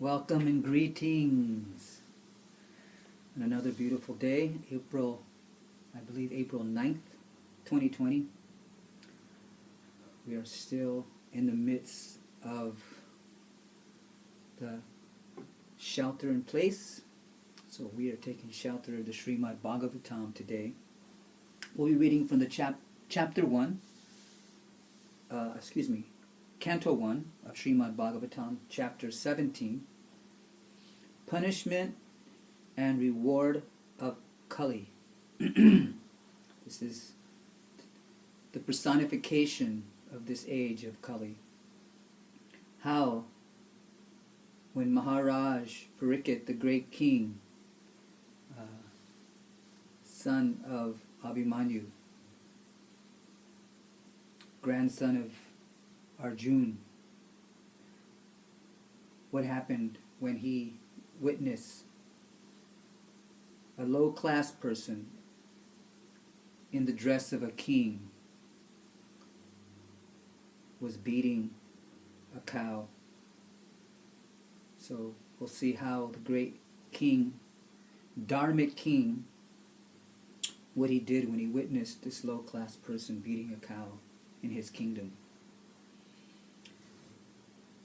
Welcome and greetings on another beautiful day, April 9th, 2020. We are still in the midst of the shelter in place. So we are taking shelter of the Srimad Bhagavatam today. We'll be reading from the Canto 1 of Srimad Bhagavatam, chapter 17, Punishment and Reward of Kali. This is the personification of this age of Kali. How, when Maharaj Parikshit, the great king, son of Abhimanyu, grandson of Arjuna, what happened when he witnessed a low-class person in the dress of a king was beating a cow. So we'll see how the great king, Dharmic king, what he did when he witnessed this low-class person beating a cow in his kingdom.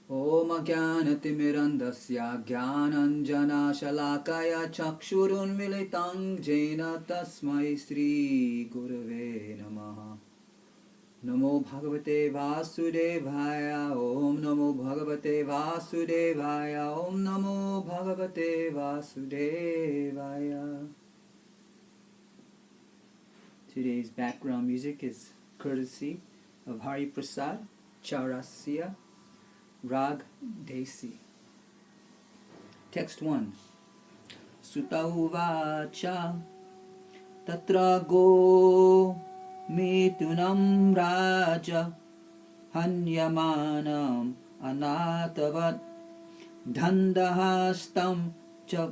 Om Ajnanatirmirandasya Jnananjana Shalakaya Chakshurunmilitam Jena Tasmai Sri Gurave Namaha. Namo Bhagavate Vasudevaya. Om Namo Bhagavate Vasudevaya. Om Namo Bhagavate Vasudevaya. Today's background music is courtesy of Hari Prasad Chaurasiya Rag Desi. Text 1. Sutta uvacha tatra go mitunam raja hanyamanam anatavat dhandahastam cha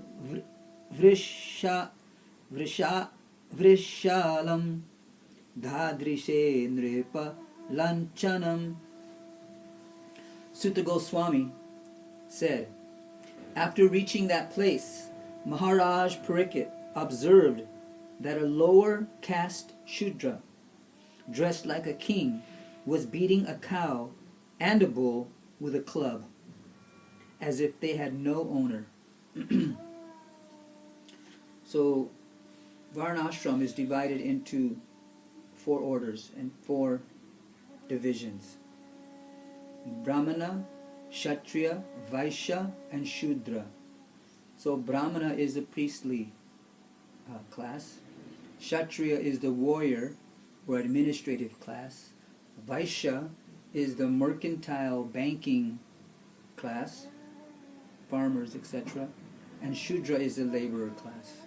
vrishalam dhadrishe nripa lanchanam. Sutta Goswami said, after reaching that place, Maharaj Parikshit observed that a lower caste Shudra, dressed like a king, was beating a cow and a bull with a club, as if they had no owner. So, Varnashram is divided into 4 orders and 4 divisions. Brahmana, Kshatriya, Vaishya, and Shudra. So Brahmana is the priestly class. Kshatriya is the warrior or administrative class. Vaishya is the mercantile banking class, farmers, etc. And Shudra is the laborer class.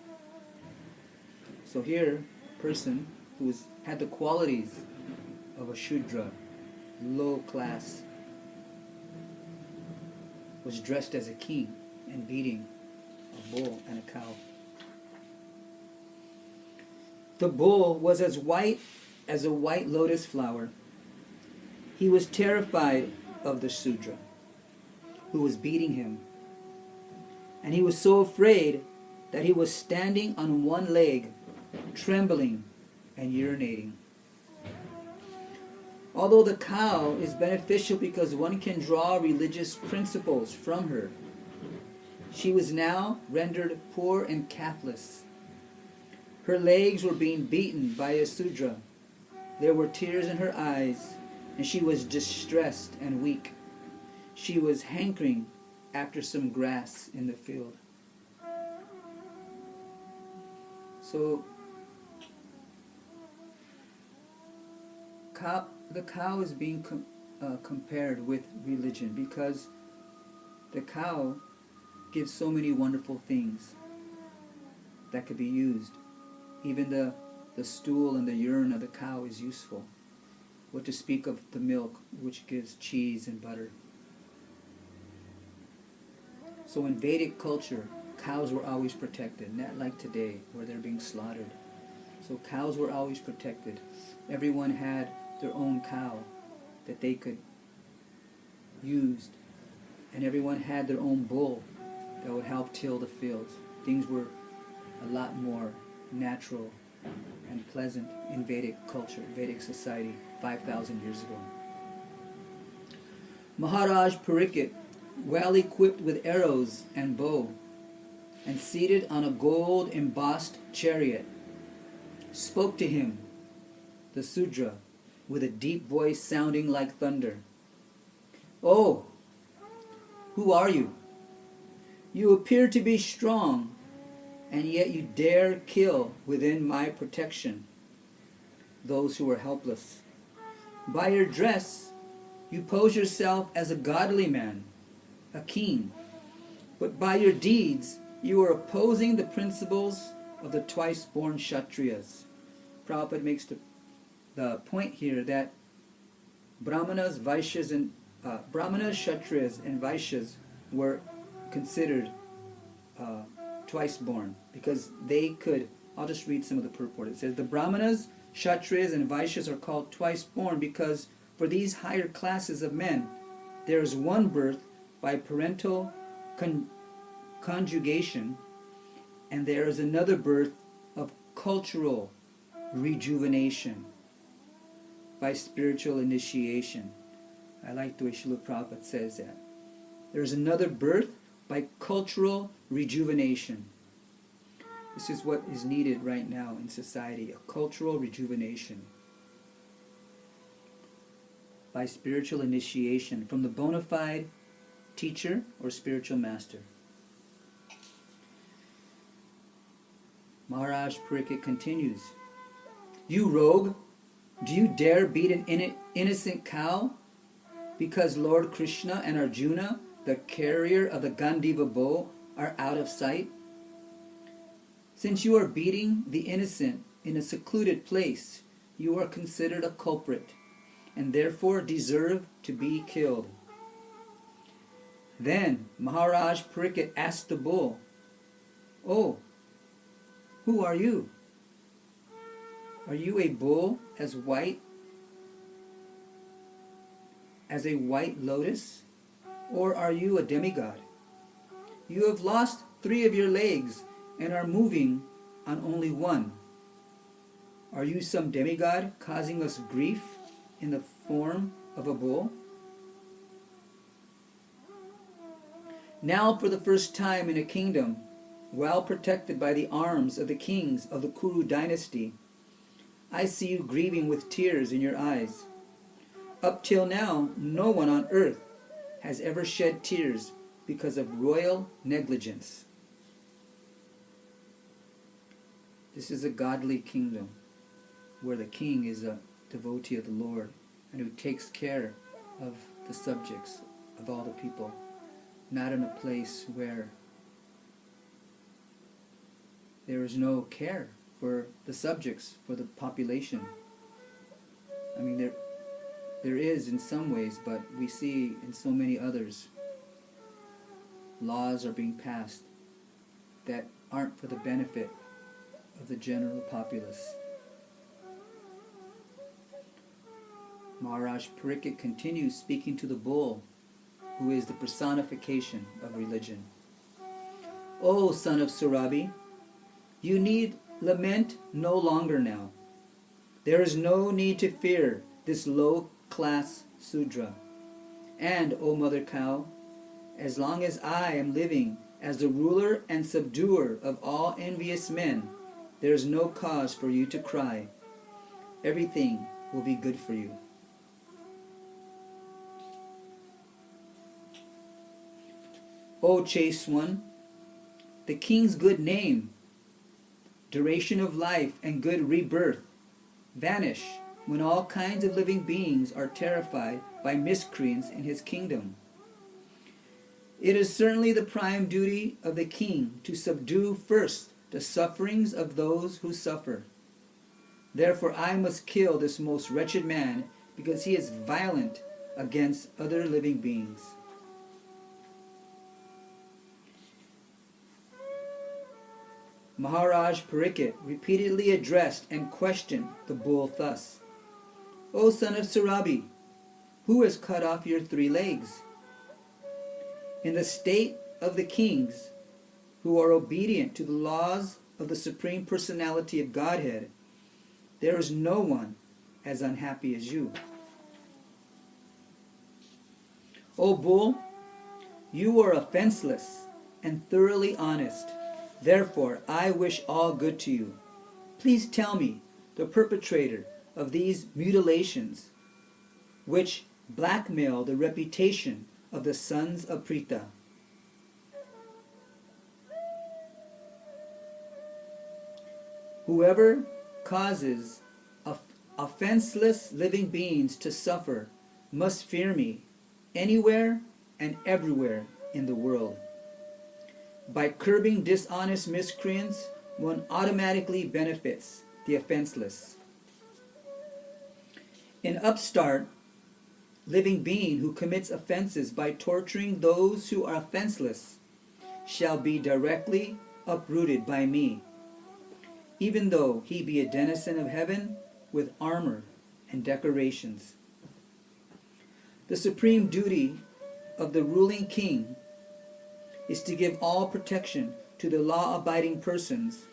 So here, a person who had the qualities of a Shudra, low class, was dressed as a king and beating a bull and a cow. The bull was as white as a white lotus flower. He was terrified of the Shudra who was beating him, and he was so afraid that he was standing on one leg, trembling and urinating. Although the cow is beneficial because one can draw religious principles from her, she was now rendered poor and calfless. Her legs were being beaten by a Shudra. There were tears in her eyes, and she was distressed and weak. She was hankering after some grass in the field. So, the cow is being compared with religion because the cow gives so many wonderful things that could be used. Even the stool and the urine of the cow is useful. What to speak of the milk, which gives cheese and butter. So in Vedic culture, cows were always protected, not like today where they're being slaughtered. So cows were always protected. Everyone had their own cow that they could use and everyone had their own bull that would help till the fields. Things were a lot more natural and pleasant in Vedic culture, Vedic society 5,000 years ago. Maharaj Parikshit, well equipped with arrows and bow, and seated on a gold embossed chariot, spoke to him, the Sudra, with a deep voice sounding like thunder. "Oh, who are you? You appear to be strong, and yet you dare kill within my protection those who are helpless. By your dress, you pose yourself as a godly man, a king, but by your deeds, you are opposing the principles of the twice-born Kshatriyas." Prabhupada makes the point here that Brahmanas, Vaishyas, Kshatriyas, and Vaishyas were considered twice-born because they could. I'll just read some of the purport. It says, the Brahmanas, Kshatriyas, and Vaishyas are called twice-born because for these higher classes of men, there is one birth by parental conjugation, and there is another birth of cultural rejuvenation by spiritual initiation. I like the way Srila Prabhupada says that. There is another birth by cultural rejuvenation. This is what is needed right now in society, a cultural rejuvenation by spiritual initiation from the bona fide teacher or spiritual master. Maharaj Parikshit continues, "You rogue, do you dare beat an innocent cow because Lord Krishna and Arjuna, the carrier of the Gandiva bow, are out of sight? Since you are beating the innocent in a secluded place, you are considered a culprit and therefore deserve to be killed." Then Maharaj Parikshit asked the bull, "Oh, who are you? Are you a bull as white as a white lotus, or are you a demigod? You have lost 3 of your legs and are moving on only one. Are you some demigod causing us grief in the form of a bull?" Now for the first time in a kingdom, well protected by the arms of the kings of the Kuru dynasty, I see you grieving with tears in your eyes. Up till now, no one on earth has ever shed tears because of royal negligence. This is a godly kingdom where the king is a devotee of the Lord and who takes care of the subjects, of all the people, not in a place where there is no care for the subjects, for the population. I mean, there is in some ways, but we see in so many others, laws are being passed that aren't for the benefit of the general populace. Maharaj Parikshit continues speaking to the bull, who is the personification of religion. "O son of Surabi, you need lament no longer now. There is no need to fear this low-class Sudra. And, O mother cow, as long as I am living as the ruler and subduer of all envious men, there is no cause for you to cry. Everything will be good for you." O chaste one, the king's good name, duration of life, and good rebirth vanish when all kinds of living beings are terrified by miscreants in his kingdom. It is certainly the prime duty of the king to subdue first the sufferings of those who suffer. Therefore I must kill this most wretched man because he is violent against other living beings. Maharaj Parikshit repeatedly addressed and questioned the bull thus, "O son of Surabi, who has cut off your 3 legs?" In the state of the kings who are obedient to the laws of the Supreme Personality of Godhead, there is no one as unhappy as you. O bull, you are offenseless and thoroughly honest. Therefore, I wish all good to you. Please tell me, the perpetrator of these mutilations, which blackmail the reputation of the sons of Prita. Whoever causes offenseless living beings to suffer must fear me anywhere and everywhere in the world. By curbing dishonest miscreants, one automatically benefits the offenseless. An upstart living being who commits offenses by torturing those who are offenseless shall be directly uprooted by me, even though he be a denizen of heaven with armor and decorations. The supreme duty of the ruling king is to give all protection to the law-abiding persons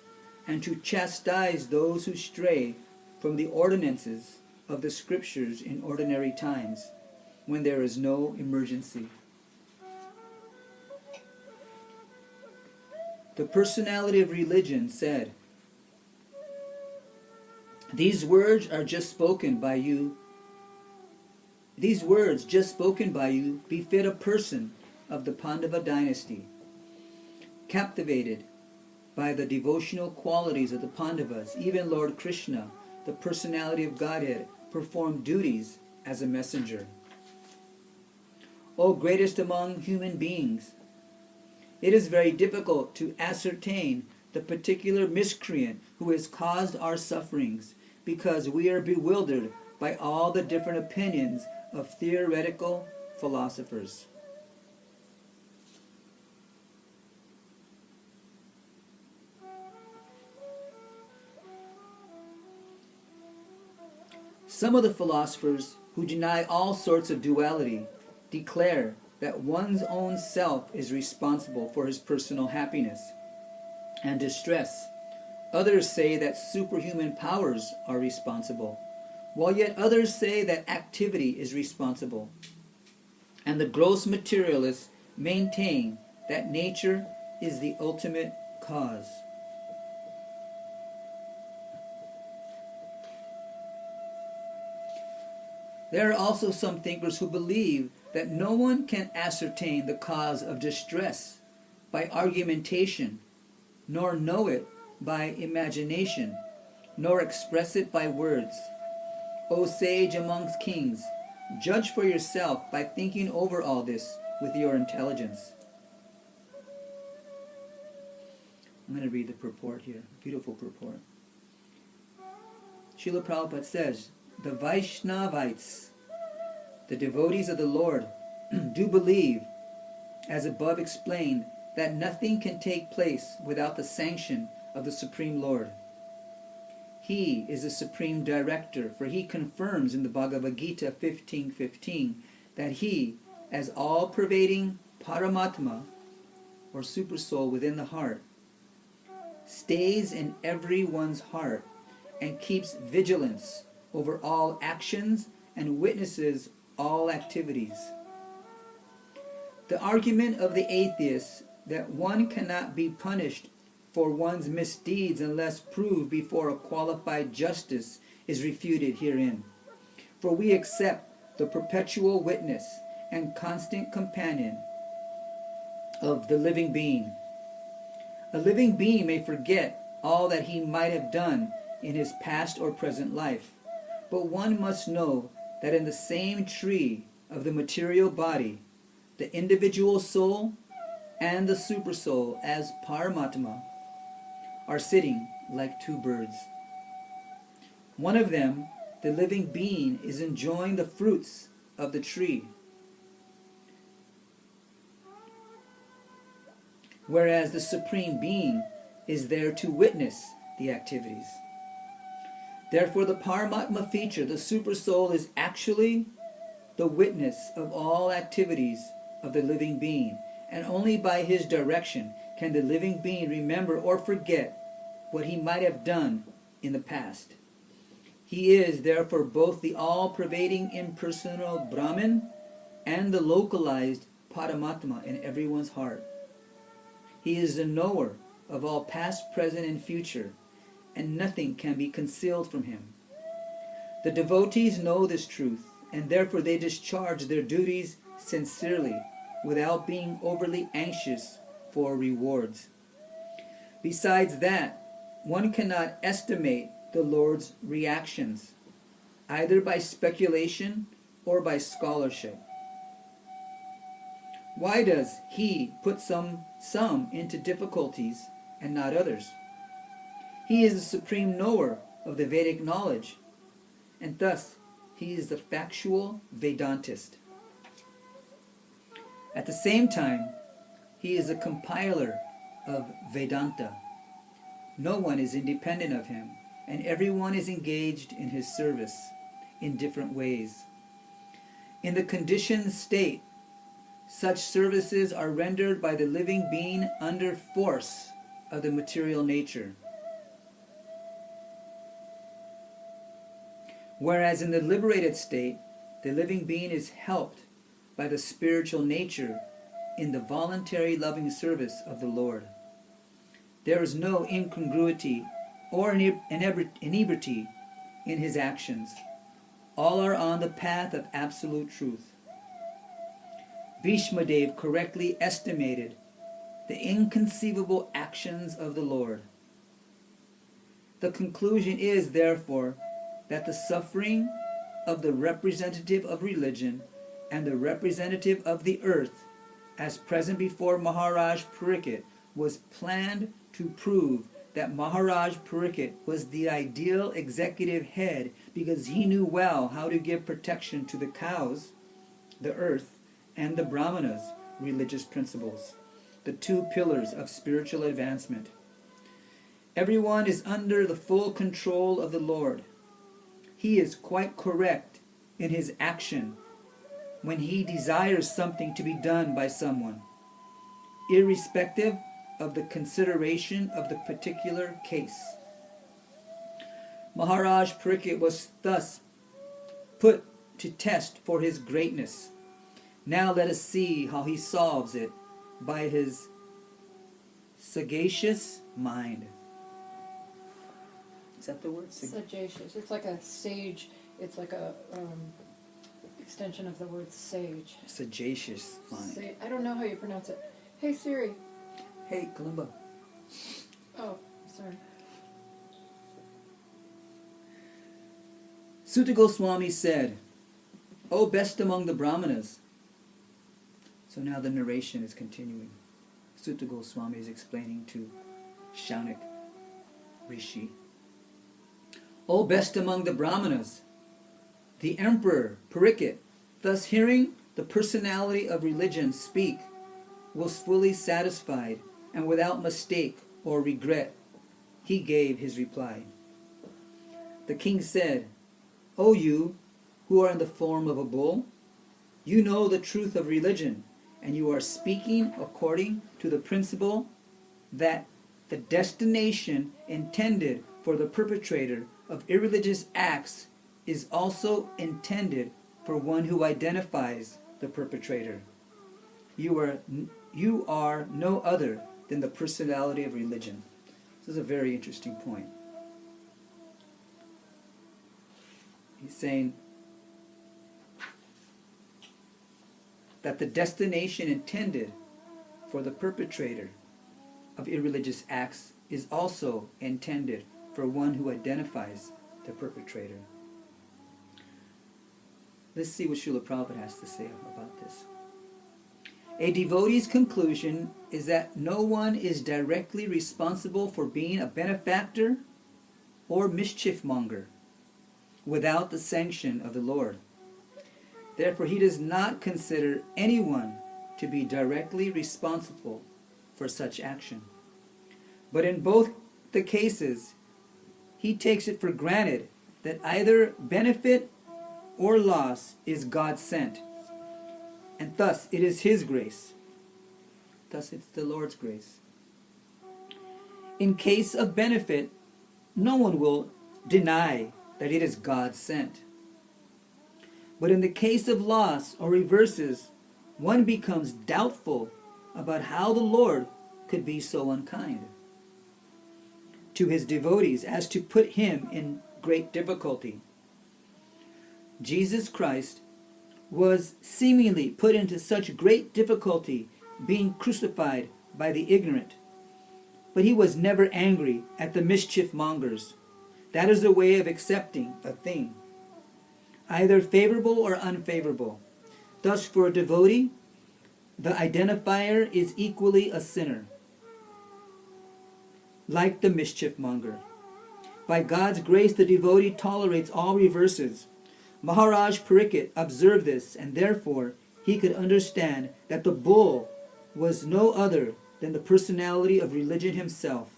and to chastise those who stray from the ordinances of the scriptures in ordinary times, when there is no emergency. The personality of religion said, These words just spoken by you befit a person of the Pandava dynasty, captivated by the devotional qualities of the Pandavas. Even Lord Krishna, the personality of Godhead, performed duties as a messenger. O greatest among human beings, it is very difficult to ascertain the particular miscreant who has caused our sufferings, because we are bewildered by all the different opinions of theoretical philosophers. Some of the philosophers who deny all sorts of duality declare that one's own self is responsible for his personal happiness and distress. Others say that superhuman powers are responsible, while yet others say that activity is responsible. And the gross materialists maintain that nature is the ultimate cause. There are also some thinkers who believe that no one can ascertain the cause of distress by argumentation, nor know it by imagination, nor express it by words. O sage amongst kings, judge for yourself by thinking over all this with your intelligence. I'm going to read the purport here. Beautiful purport. Srila Prabhupada says, the Vaishnavites, the devotees of the Lord, do believe, as above explained, that nothing can take place without the sanction of the Supreme Lord. He is the Supreme Director, for he confirms in the Bhagavad Gita 15:15 that he, as all-pervading Paramatma, or Supersoul within the heart, stays in everyone's heart and keeps vigilance over all actions and witnesses all activities. The argument of the atheists that one cannot be punished for one's misdeeds unless proved before a qualified justice is refuted herein. For we accept the perpetual witness and constant companion of the living being. A living being may forget all that he might have done in his past or present life, but one must know that in the same tree of the material body, the individual soul and the supersoul as Paramatma are sitting like two birds. One of them, the living being, is enjoying the fruits of the tree, whereas the Supreme Being is there to witness the activities. Therefore, the Paramatma feature, the Supersoul, is actually the witness of all activities of the living being, and only by his direction can the living being remember or forget what he might have done in the past. He is therefore both the all-pervading impersonal Brahman and the localized Paramatma in everyone's heart. He is the knower of all past, present, and future, and nothing can be concealed from him. The devotees know this truth, and therefore they discharge their duties sincerely, without being overly anxious for rewards. Besides that, one cannot estimate the Lord's reactions, either by speculation or by scholarship. Why does he put some into difficulties and not others? He is the supreme knower of the Vedic knowledge, and thus he is the factual Vedantist. At the same time, he is a compiler of Vedanta. No one is independent of him, and everyone is engaged in his service in different ways. In the conditioned state, such services are rendered by the living being under force of the material nature. Whereas in the liberated state, the living being is helped by the spiritual nature in the voluntary loving service of the Lord. There is no incongruity or inebriety in his actions. All are on the path of absolute truth. Bhishmadev correctly estimated the inconceivable actions of the Lord. The conclusion is, therefore, that the suffering of the representative of religion and the representative of the earth, as present before Maharaj Pariksit, was planned to prove that Maharaj Pariksit was the ideal executive head because he knew well how to give protection to the cows, the earth, and the Brahmanas' religious principles, the two pillars of spiritual advancement. Everyone is under the full control of the Lord. He is quite correct in his action when he desires something to be done by someone, irrespective of the consideration of the particular case. Maharaj Pariksit was thus put to test for his greatness. Now let us see how he solves it by his sagacious mind. Is that the word? Sagacious. It's like a sage. It's like a extension of the word sage. Sagacious mind. I don't know how you pronounce it. Hey Siri. Hey Kalimba. Oh, sorry. Sutta Goswami said, "O best among the Brahmanas." So now the narration is continuing. Sutta Goswami is explaining to Shaunak Rishi. "O best among the Brahmanas, the Emperor Pariksit, thus hearing the personality of religion speak, was fully satisfied, and without mistake or regret, he gave his reply. The king said, 'O you who are in the form of a bull, you know the truth of religion, and you are speaking according to the principle that the destination intended for the perpetrator of irreligious acts is also intended for one who identifies the perpetrator. You are no other than the personality of religion.'" This is a very interesting point. He's saying that the destination intended for the perpetrator of irreligious acts is also intended for one who identifies the perpetrator. Let's see what Srila Prabhupada has to say about this. A devotee's conclusion is that no one is directly responsible for being a benefactor or mischief monger without the sanction of the Lord. Therefore, he does not consider anyone to be directly responsible for such action. But in both the cases, he takes it for granted that either benefit or loss is God sent, and thus it is his grace. Thus it's the Lord's grace. In case of benefit, no one will deny that it is God sent. But in the case of loss or reverses, one becomes doubtful about how the Lord could be so unkind to his devotees as to put him in great difficulty. Jesus Christ was seemingly put into such great difficulty being crucified by the ignorant, but he was never angry at the mischief mongers. That is a way of accepting a thing, either favorable or unfavorable. Thus, for a devotee, the identifier is equally a sinner, like the mischief monger. By God's grace, the devotee tolerates all reverses. Maharaj Pariksit observed this, and therefore he could understand that the bull was no other than the personality of religion himself.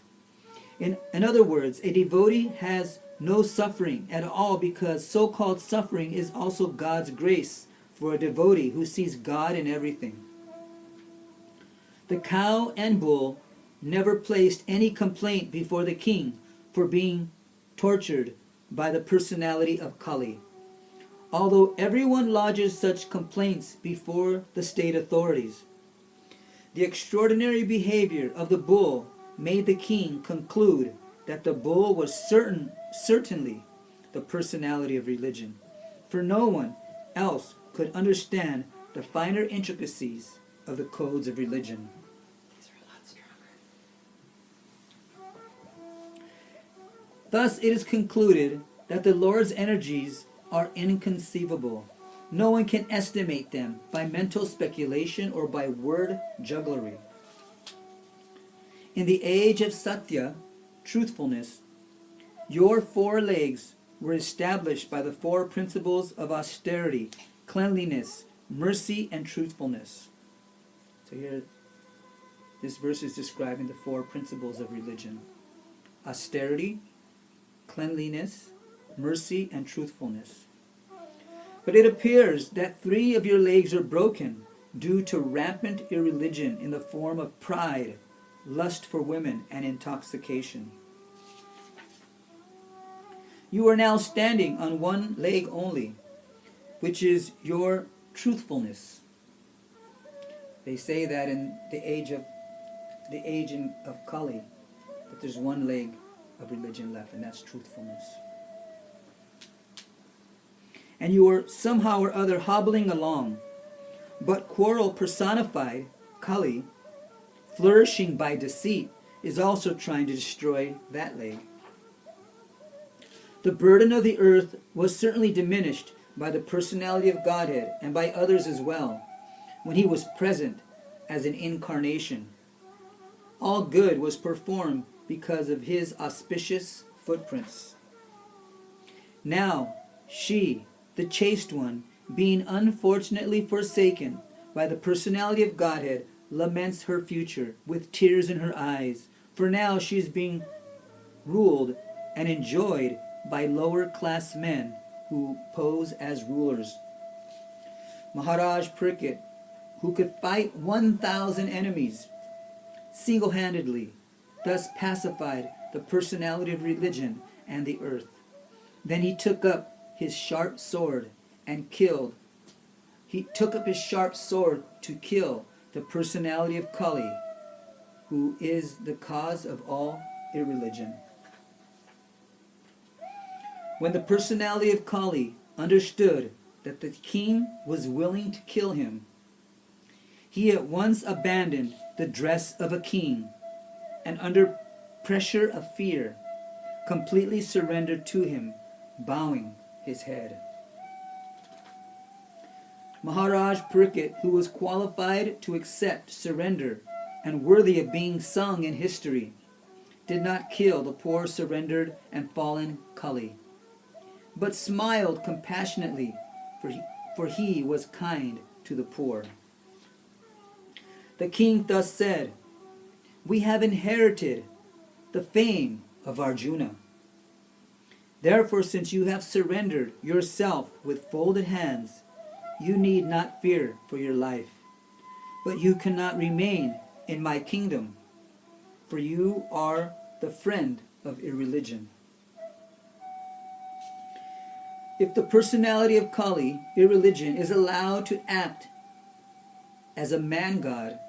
In other words, a devotee has no suffering at all, because so-called suffering is also God's grace for a devotee who sees God in everything. The cow and bull never placed any complaint before the king for being tortured by the personality of Kali, although everyone lodges such complaints before the state authorities. The extraordinary behavior of the bull made the king conclude that the bull was certainly the personality of religion, for no one else could understand the finer intricacies of the codes of religion. These are a lot stronger. Thus it is concluded that the Lord's energies are inconceivable. No one can estimate them by mental speculation or by word jugglery. In the age of Satya, truthfulness, your 4 legs were established by the 4 principles of austerity, cleanliness, mercy, and truthfulness. So here, this verse is describing the 4 principles of religion: austerity, cleanliness, mercy, and truthfulness. But it appears that 3 of your legs are broken due to rampant irreligion in the form of pride, lust for women, and intoxication. You are now standing on 1 leg only, which is your truthfulness. They say that in the age of Kali, that there's 1 leg of religion left, and that's truthfulness. And you are somehow or other hobbling along, but quarrel personified, Kali, flourishing by deceit, is also trying to destroy that leg. The burden of the earth was certainly diminished by the personality of Godhead and by others as well, when he was present as an incarnation. All good was performed because of his auspicious footprints. Now, she, the chaste one, being unfortunately forsaken by the personality of Godhead, laments her future with tears in her eyes, for now she is being ruled and enjoyed by lower class men who pose as rulers. Maharaj Pariksit, who could fight 1,000 enemies single-handedly, thus pacified the personality of religion and the earth. Then he took up his sharp sword and killed. He took up his sharp sword to kill the personality of Kali, who is the cause of all irreligion. When the personality of Kali understood that the king was willing to kill him, he at once abandoned the dress of a king and, under pressure of fear, completely surrendered to him, bowing his head. Maharaj Pariksit, who was qualified to accept surrender and worthy of being sung in history, did not kill the poor surrendered and fallen Kali, but smiled compassionately, for he was kind to the poor. The king thus said, "We have inherited the fame of Arjuna. Therefore, since you have surrendered yourself with folded hands, you need not fear for your life. But you cannot remain in my kingdom, for you are the friend of irreligion. If the personality of Kali, irreligion, is allowed to act as a man-god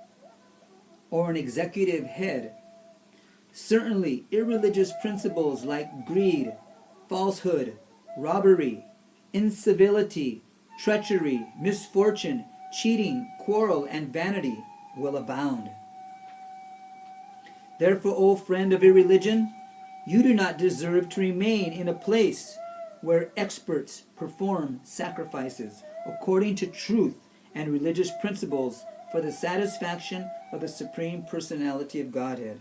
or an executive head, certainly irreligious principles like greed, falsehood, robbery, incivility, treachery, misfortune, cheating, quarrel, and vanity will abound. Therefore, O friend of irreligion, you do not deserve to remain in a place where experts perform sacrifices according to truth and religious principles for the satisfaction of the Supreme Personality of Godhead.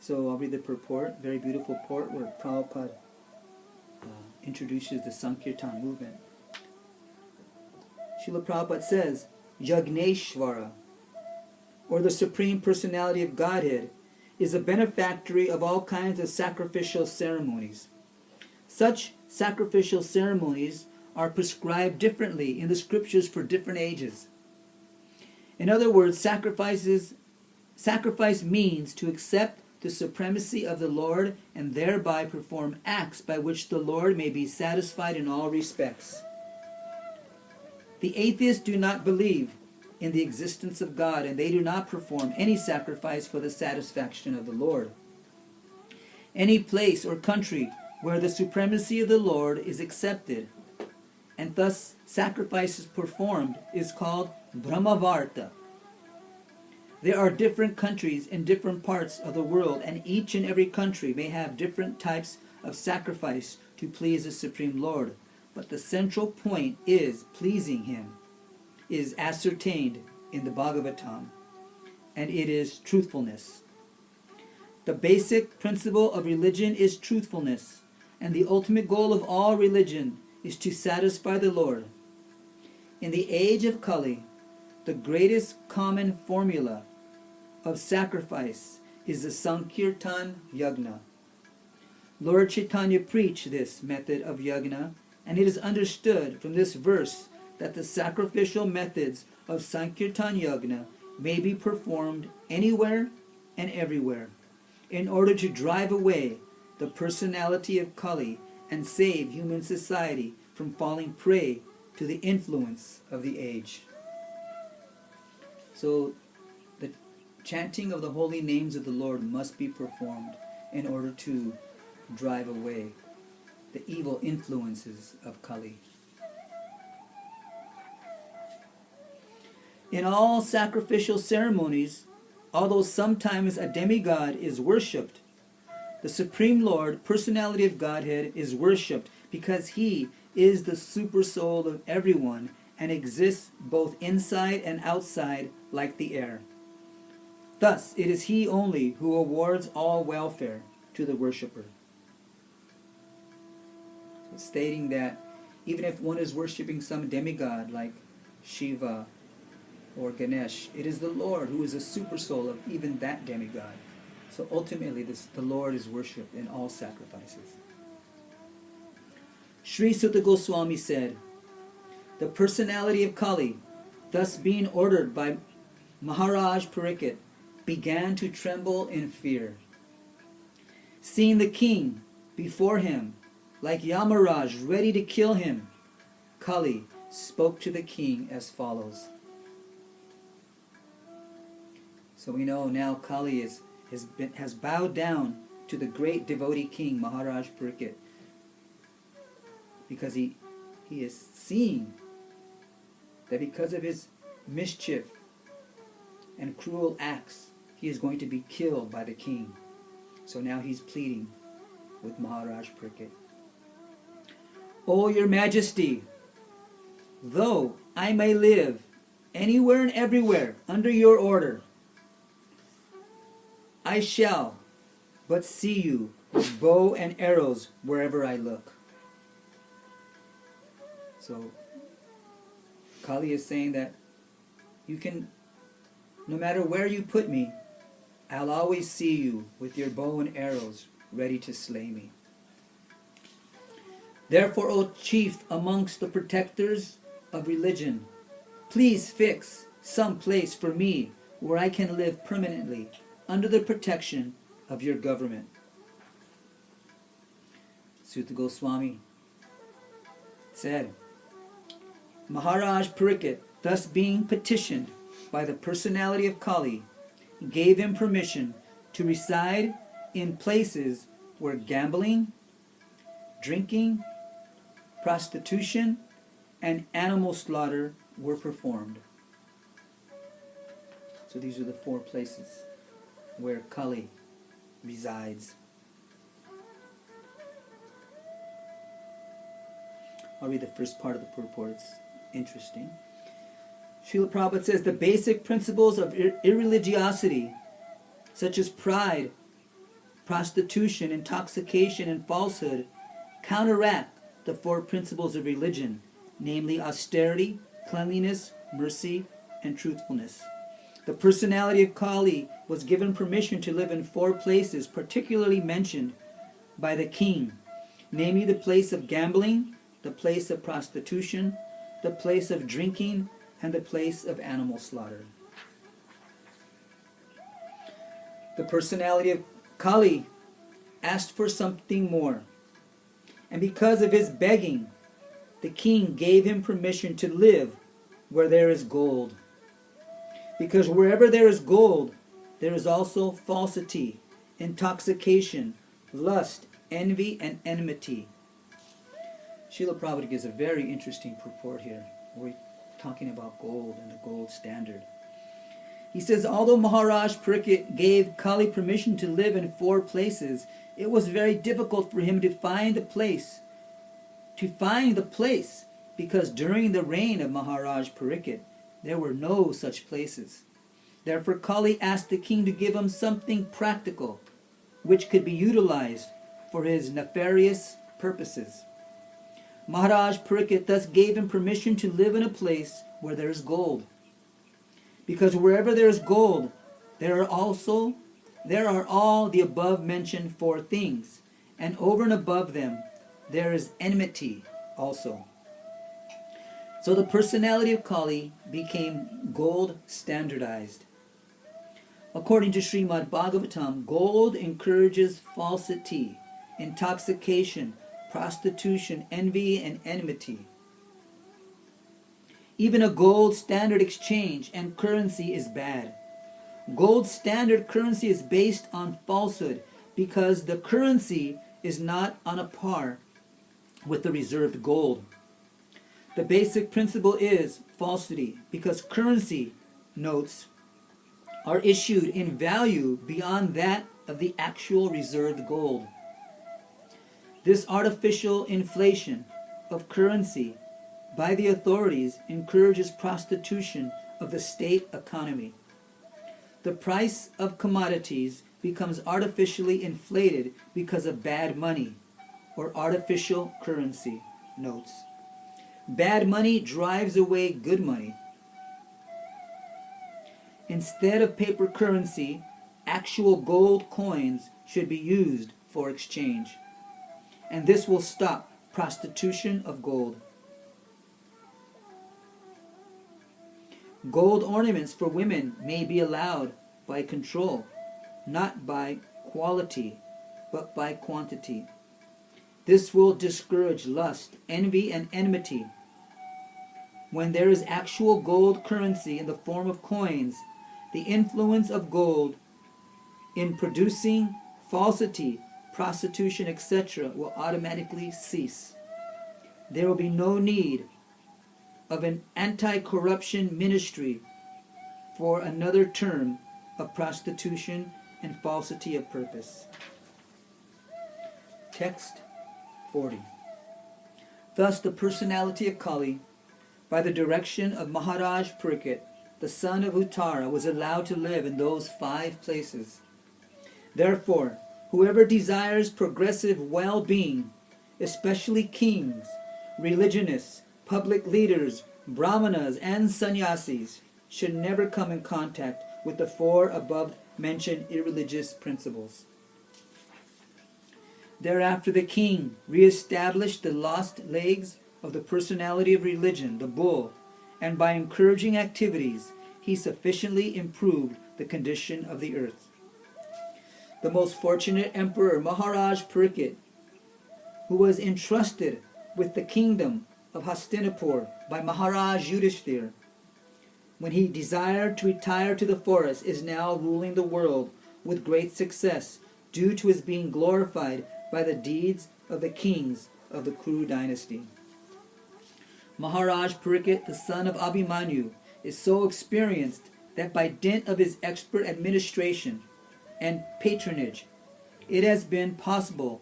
So I'll read the purport, very beautiful purport where Prabhupada introduces the Sankirtan movement. Srila Prabhupada says, Yagneshvara, or the Supreme Personality of Godhead, is a benefactory of all kinds of sacrificial ceremonies. Such sacrificial ceremonies are prescribed differently in the scriptures for different ages. In other words, sacrifice means to accept the supremacy of the Lord and thereby perform acts by which the Lord may be satisfied in all respects. The atheists do not believe in the existence of God, and they do not perform any sacrifice for the satisfaction of the Lord. Any place or country where the supremacy of the Lord is accepted, and thus sacrifices performed, is called Brahmavarta. There are different countries in different parts of the world, and each and every country may have different types of sacrifice to please the Supreme Lord. But the central point is pleasing Him is ascertained in the Bhagavatam, and it is truthfulness. The basic principle of religion is truthfulness, and the ultimate goal of all religion is to satisfy the Lord. In the age of Kali, the greatest common formula of sacrifice is the Sankirtan Yagna. Lord Chaitanya preached this method of yagna, and it is understood from this verse that the sacrificial methods of Sankirtan Yagna may be performed anywhere and everywhere in order to drive away the personality of Kali and save human society from falling prey to the influence of the age. So the chanting of the holy names of the Lord must be performed in order to drive away the evil influences of Kali. In all sacrificial ceremonies, although sometimes a demigod is worshipped, the Supreme Lord, Personality of Godhead, is worshipped because He is the super soul of everyone and exists both inside and outside like the air. Thus, it is He only who awards all welfare to the worshipper. So stating that even if one is worshipping some demigod like Shiva or Ganesh, it is the Lord who is the super soul of even that demigod. So ultimately, the Lord is worshipped in all sacrifices. Sri Sutta Goswami said, the personality of Kali, thus being ordered by Maharaj Pariksit, began to tremble in fear. Seeing the king before him, like Yamaraj ready to kill him, Kali spoke to the king as follows. So we know now Kali has bowed down to the great devotee king Maharaj Pariksit, because he is seeing that because of his mischief and cruel acts, he is going to be killed by the king. So now he's pleading with Maharaj Pariksit. O your majesty, though I may live anywhere and everywhere under your order, I shall but see you with bow and arrows wherever I look. So Kali is saying that you can, no matter where you put me, I'll always see you with your bow and arrows ready to slay me. Therefore, O chief amongst the protectors of religion, please fix some place for me where I can live permanently under the protection of your government. Suta Goswami said, Maharaj Parikshit, thus being petitioned by the personality of Kali, gave him permission to reside in places where gambling, drinking, prostitution, and animal slaughter were performed. So these are the 4 places where Kali resides. I'll read the first part of the purport. It's interesting. Srila Prabhupada says, the basic principles of irreligiosity, such as pride, prostitution, intoxication, and falsehood, counteract the 4 principles of religion, namely austerity, cleanliness, mercy, and truthfulness. The personality of Kali was given permission to live in 4 places particularly mentioned by the king, namely the place of gambling, the place of prostitution, the place of drinking, and the place of animal slaughter. The personality of Kali asked for something more, and because of his begging, the king gave him permission to live where there is gold. Because wherever there is gold, there is also falsity, intoxication, lust, envy, and enmity. Srila Prabhupada gives a very interesting purport here. We're talking about gold and the gold standard. He says, although Maharaj Parikshit gave Kali permission to live in 4 places, it was very difficult for him to find the place. Because during the reign of Maharaj Parikshit, there were no such places. Therefore, Kali asked the king to give him something practical, which could be utilized for his nefarious purposes. Maharaj Parikshit thus gave him permission to live in a place where there is gold. Because wherever there is gold, there are all the above mentioned 4 things, and over and above them, there is enmity also. So the personality of Kali became gold standardized. According to Srimad Bhagavatam, gold encourages falsity, intoxication, prostitution, envy, and enmity. Even a gold standard exchange and currency is bad. Gold standard currency is based on falsehood because the currency is not on a par with the reserved gold. The basic principle is falsity because currency notes are issued in value beyond that of the actual reserved gold. This artificial inflation of currency by the authorities encourages prostitution of the state economy. The price of commodities becomes artificially inflated because of bad money or artificial currency notes. Bad money drives away good money. Instead of paper currency, actual gold coins should be used for exchange. And this will stop prostitution of gold. Gold ornaments for women may be allowed by control, not by quality, but by quantity. This will discourage lust, envy, and enmity. When there is actual gold currency in the form of coins, the influence of gold in producing falsity, prostitution, etc. will automatically cease. There will be no need of an anti-corruption ministry for another term of prostitution and falsity of purpose. Text 40. Thus the personality of Kali, by the direction of Maharaj Parikshit, the son of Uttara, was allowed to live in those 5 places. Therefore, whoever desires progressive well-being, especially kings, religionists, public leaders, brahmanas, and sannyasis, should never come in contact with the 4 above-mentioned irreligious principles. Thereafter the king re-established the lost legs of the personality of religion, the bull, and by encouraging activities, he sufficiently improved the condition of the earth. The most fortunate emperor, Maharaj Parikshit, who was entrusted with the kingdom of Hastinapur by Maharaj Yudhishthir, when he desired to retire to the forest, is now ruling the world with great success due to his being glorified by the deeds of the kings of the Kuru dynasty. Maharaj Parikshit, the son of Abhimanyu, is so experienced that by dint of his expert administration and patronage, it has been possible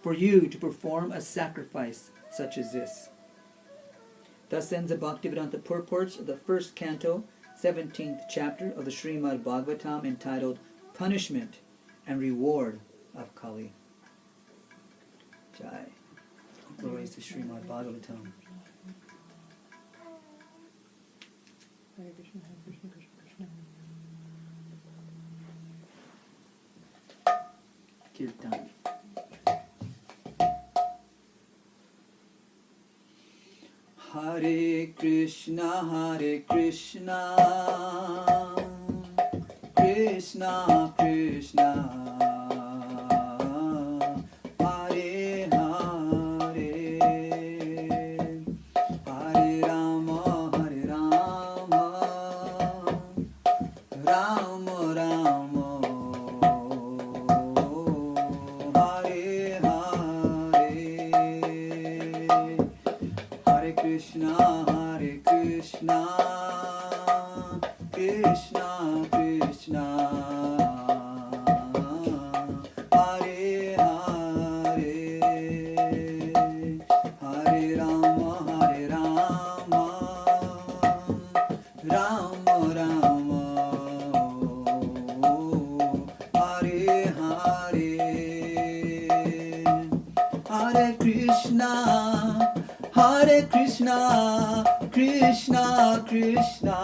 for you to perform a sacrifice such as this. Thus ends the Bhaktivedanta purports of the first canto, 17th chapter of the Srimad Bhagavatam, entitled Punishment and Reward of Kali. Jai. Glories to Srimad Bhagavatam. Hare Krishna, Hare Krishna, Krishna Krishna. Kirtan. Hare Krishna, Krishna Krishna, Hare Hare, Hare Rama, Rama Rama, Hare Hare, Hare Krishna, Krishna Krishna, Hare Hare, Hare Rama, Rama Rama, Hare Hare, Hare Krishna, Krishna Krishna,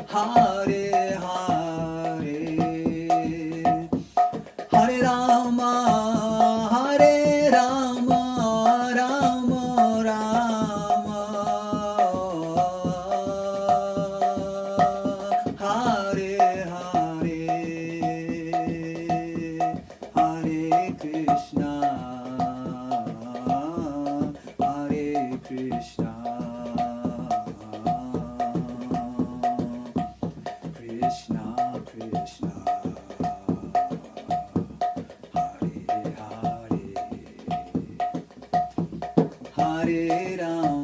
Hare Hare, Hare Rama, Rama Rama, Hare Hare, Hare Krishna, Hare Krishna, Krishna Krishna, Hare Hare, Hare Rama,